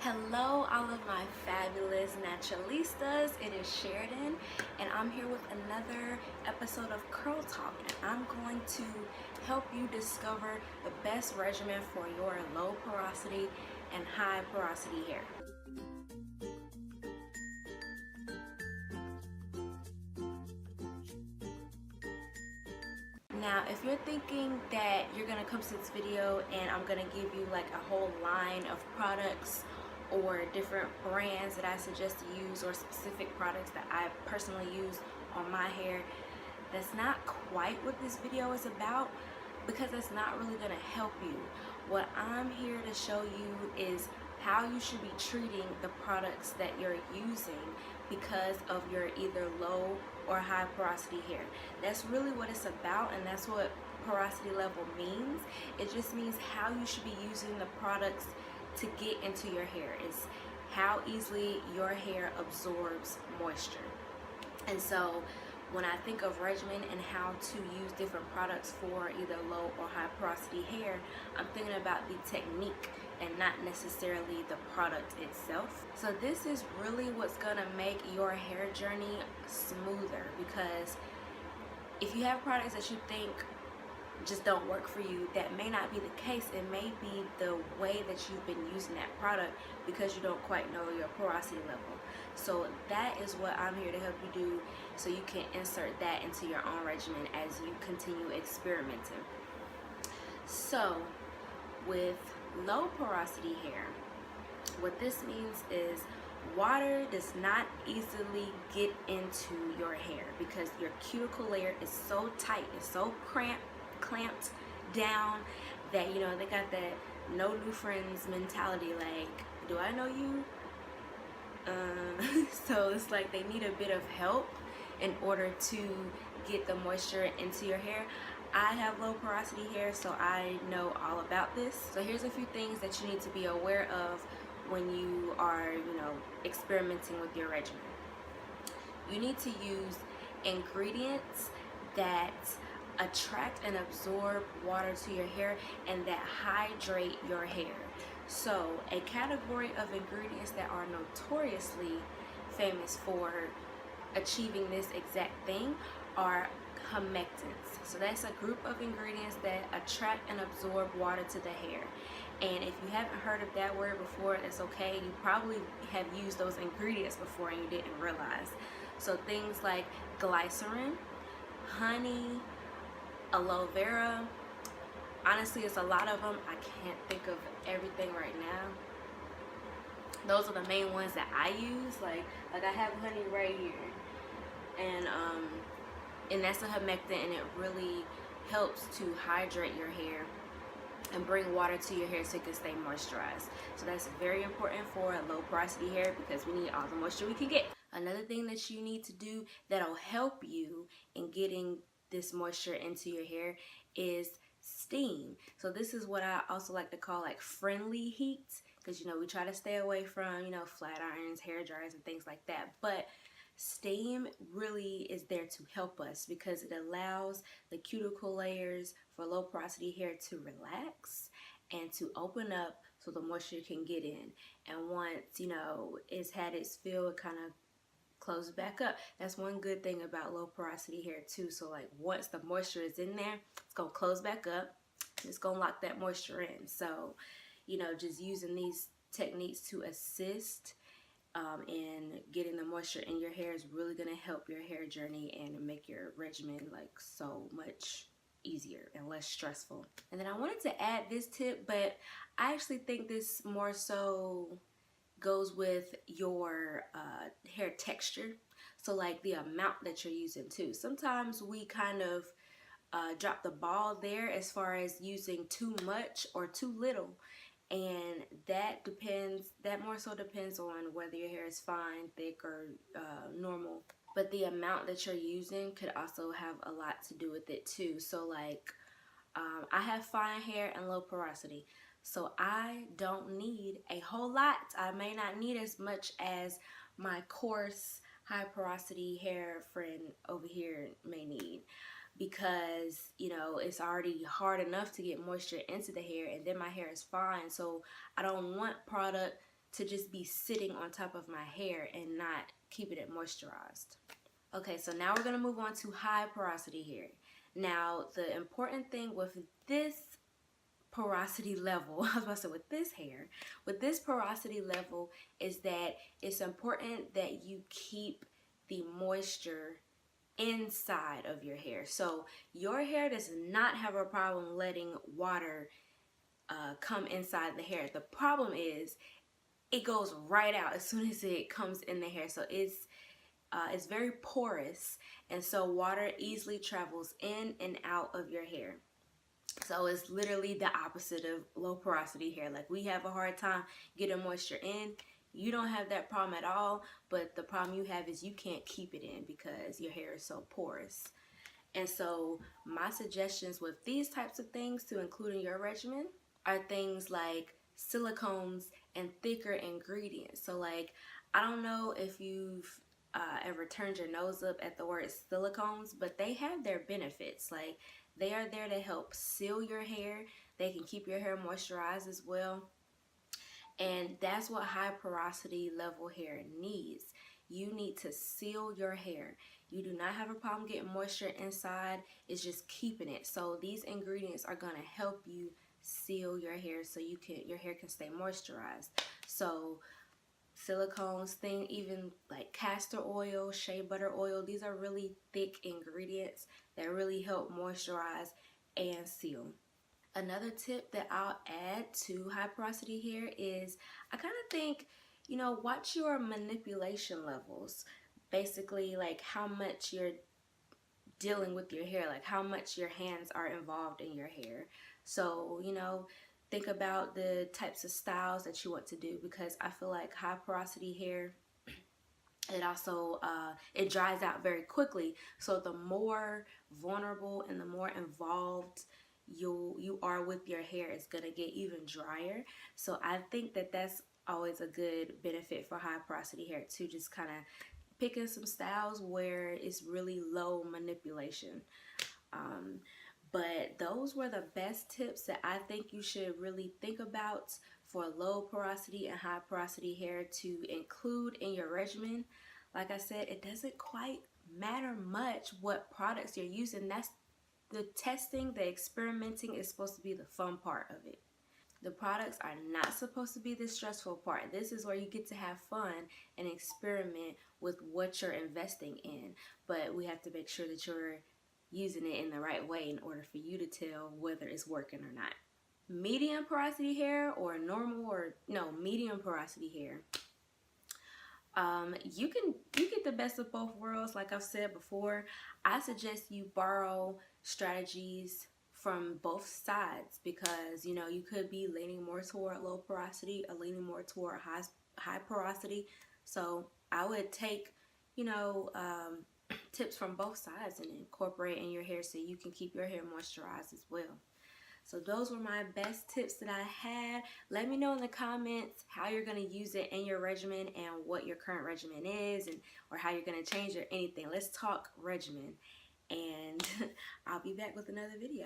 Hello, all of my fabulous naturalistas. It is Sheridan, and I'm here with another episode of Curl Talk. And I'm going to help you discover the best regimen for your low porosity and high porosity hair. Now, if you're thinking that you're gonna come to this video and I'm gonna give you like a whole line of products or different brands that I suggest to use, or specific products that I personally use on my hair, that's not quite what this video is about, because it's not really gonna help you. What I'm here to show you is how you should be treating the products that you're using because of your either low or high porosity hair. That's really what it's about, and that's what porosity level means. It just means how you should be using the products to get into your hair. It's how easily your hair absorbs moisture. And so when I think of regimen and how to use different products for either low or high porosity hair, I'm thinking about the technique and not necessarily the product itself. So this is really what's gonna make your hair journey smoother, because if you have products that you think just don't work for you, that may not be the case. It may be the way that you've been using that product because you don't quite know your porosity level. So that is what I'm here to help you do, so you can insert that into your own regimen as you continue experimenting. So with low porosity hair, what this means is water does not easily get into your hair because your cuticle layer is so tight, it's so clamped down that, you know, they got that no new friends mentality, like, do I know you? So it's like they need a bit of help in order to get the moisture into your hair. I have low porosity hair, so I know all about this. So here's a few things that you need to be aware of when you are, experimenting with your regimen. You need to use ingredients that attract and absorb water to your hair and that hydrate your hair. So a category of ingredients that are notoriously famous for achieving this exact thing are humectants. So that's a group of ingredients that attract and absorb water to the hair. And if you haven't heard of that word before, that's okay. You probably have used those ingredients before and you didn't realize. So things like glycerin, honey, aloe vera. Honestly, it's a lot of them. I can't think of everything right now. Those are the main ones that I use. Like I have honey right here, and that's a humectant, and it really helps to hydrate your hair and bring water to your hair so it can stay moisturized. So that's very important for low porosity hair because we need all the moisture we can get. Another thing that you need to do that'll help you in getting this moisture into your hair is steam. So this is what I also like to call like friendly heat, because we try to stay away from flat irons, hair dryers, and things like that. But steam really is there to help us because it allows the cuticle layers for low porosity hair to relax and to open up so the moisture can get in. And once it's had its fill, it kind of close back up. That's one good thing about low porosity hair too. So like once the moisture is in there, it's gonna close back up. It's gonna lock that moisture in. So just using these techniques to assist in getting the moisture in your hair is really gonna help your hair journey and make your regimen like so much easier and less stressful. And then I wanted to add this tip, but I actually think this more so goes with your hair texture. So like the amount that you're using too. Sometimes we kind of drop the ball there as far as using too much or too little, and that more so depends on whether your hair is fine, thick, or normal. But the amount that you're using could also have a lot to do with it too. So like I have fine hair and low porosity, so I don't need a whole lot. I may not need as much as my coarse, high porosity hair friend over here may need, because it's already hard enough to get moisture into the hair, and then my hair is fine. So I don't want product to just be sitting on top of my hair and not keeping it moisturized. Okay, so now we're going to move on to high porosity hair. Now, the important thing with this porosity level, I was about to say with this porosity level, is that it's important that you keep the moisture inside of your hair. So your hair does not have a problem letting water come inside the hair. The problem is it goes right out as soon as it comes in the hair. So it's very porous, and so water easily travels in and out of your hair. So it's literally the opposite of low porosity hair. Like, we have a hard time getting moisture in. You don't have that problem at all, but the problem you have is you can't keep it in because your hair is so porous. And so my suggestions with these types of things to include in your regimen are things like silicones and thicker ingredients. So like, I don't know if you've ever turned your nose up at the word silicones, but they have their benefits. Like, they are there to help seal your hair. They can keep your hair moisturized as well. And that's what high porosity level hair needs. You need to seal your hair. You do not have a problem getting moisture inside. It's just keeping it. So these ingredients are going to help you seal your hair so your hair can stay moisturized. So silicones, even like castor oil, shea butter oil, these are really thick ingredients that really help moisturize and seal. Another tip that I'll add to high porosity hair is, I kind of think, watch your manipulation levels. Basically, like how much you're dealing with your hair, like how much your hands are involved in your hair. So, think about the types of styles that you want to do, because I feel like high porosity hair, it also it dries out very quickly. So the more vulnerable and the more involved you are with your hair, it's gonna get even drier. So I think that that's always a good benefit for high porosity hair too, just kind of picking some styles where it's really low manipulation. But those were the best tips that I think you should really think about for low porosity and high porosity hair to include in your regimen. Like I said, it doesn't quite matter much what products you're using. That's the testing, the experimenting is supposed to be the fun part of it. The products are not supposed to be the stressful part. This is where you get to have fun and experiment with what you're investing in. But we have to make sure that you're using it in the right way in order for you to tell whether it's working or not. Medium porosity hair or medium porosity hair. You get the best of both worlds. Like I've said before, I suggest you borrow strategies from both sides, because you could be leaning more toward low porosity or leaning more toward high porosity. So I would take tips from both sides and incorporate in your hair so you can keep your hair moisturized as well. So those were my best tips that I had. Let me know in the comments how you're going to use it in your regimen and what your current regimen is, or how you're going to change or anything. Let's talk regimen, and I'll be back with another video.